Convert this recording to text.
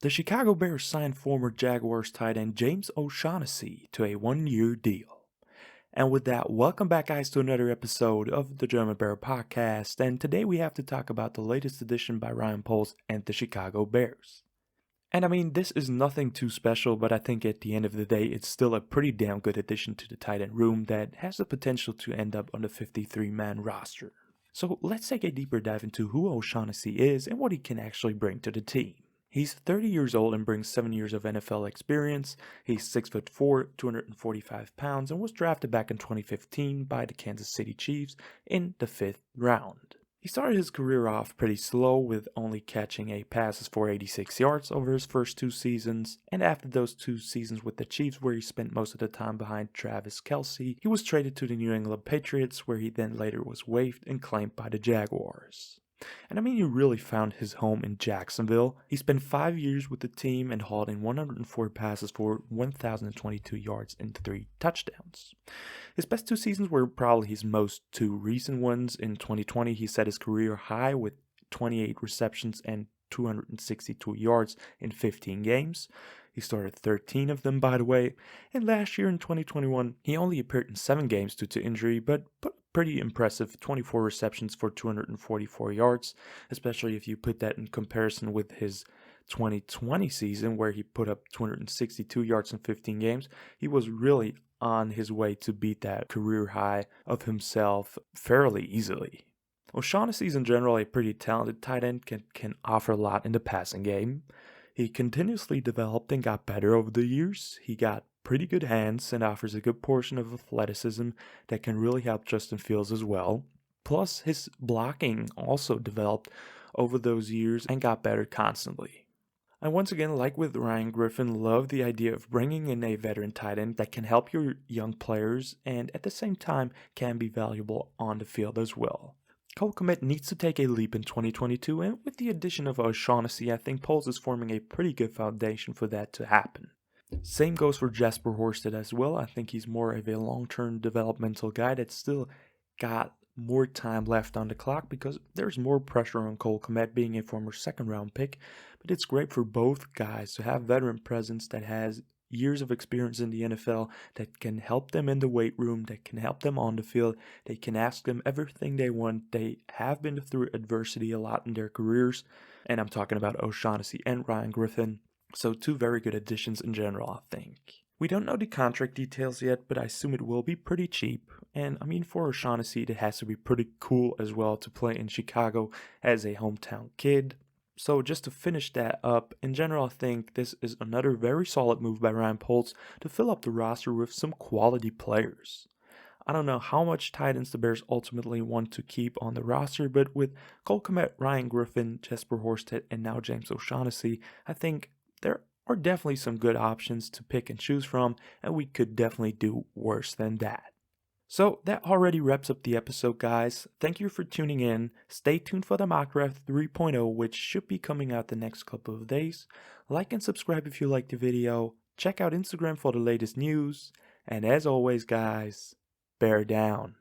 The Chicago Bears signed former Jaguars tight end James O'Shaughnessy to a one-year deal. And with that, welcome back, guys, to another episode of the German Bear Podcast. And today we have to talk about the latest addition by Ryan Poles and the Chicago Bears. And I mean, this is nothing too special, but I think at the end of the day, it's still a pretty damn good addition to the tight end room that has the potential to end up on the 53-man roster. So let's take a deeper dive into who O'Shaughnessy is and what he can actually bring to the team. He's 30 years old and brings 7 years of NFL experience. He's 6'4", 245 pounds, and was drafted back in 2015 by the Kansas City Chiefs in the 5th round. He started his career off pretty slow, with only catching 8 passes for 86 yards over his first 2 seasons, and after those 2 seasons with the Chiefs, where he spent most of the time behind Travis Kelce, he was traded to the New England Patriots, where he then later was waived and claimed by the Jaguars. And I mean, he really found his home in Jacksonville. He spent 5 years with the team and hauled in 104 passes for 1,022 yards and 3 touchdowns. His best 2 seasons were probably his most 2 recent ones. In 2020, he set his career high with 28 receptions and 262 yards in 15 games. He started 13 of them, by the way. And last year in 2021, he only appeared in 7 games due to injury, but pretty impressive 24 receptions for 244 yards, especially if you put that in comparison with his 2020 season, where he put up 262 yards in 15 games. He was really on his way to beat that career high of himself fairly easily. O'Shaughnessy is in general a pretty talented tight end, can offer a lot in the passing game. He continuously developed and got better over the years. He got pretty good hands and offers a good portion of athleticism that can really help Justin Fields as well. Plus, his blocking also developed over those years and got better constantly. I once again, like with Ryan Griffin, love the idea of bringing in a veteran tight end that can help your young players and at the same time can be valuable on the field as well. Cole Kmet needs to take a leap in 2022, and with the addition of O'Shaughnessy, I think Poles is forming a pretty good foundation for that to happen. Same goes for Jesper Horsted as well. I think he's more of a long-term developmental guy that's still got more time left on the clock because there's more pressure on Cole Kmet being a former second-round pick, but it's great for both guys to have veteran presence that has years of experience in the NFL that can help them in the weight room, that can help them on the field. They can ask them everything they want. They have been through adversity a lot in their careers, and I'm talking about O'Shaughnessy and Ryan Griffin. So 2 very good additions in general, I think. We don't know the contract details yet, but I assume it will be pretty cheap. And I mean, for O'Shaughnessy, it has to be pretty cool as well to play in Chicago as a hometown kid. So just to finish that up, in general, I think this is another very solid move by Ryan Poles to fill up the roster with some quality players. I don't know how much tight ends the Bears ultimately want to keep on the roster, but with Cole Kmet, Ryan Griffin, Jesper Horsted, and now James O'Shaughnessy, I think there are definitely some good options to pick and choose from, and we could definitely do worse than that. So that already wraps up the episode, guys. Thank you for tuning in. Stay tuned for the mock draft 3.0, which should be coming out the next couple of days. Like and subscribe if you liked the video. Check out Instagram for the latest news. And as always, guys, bear down.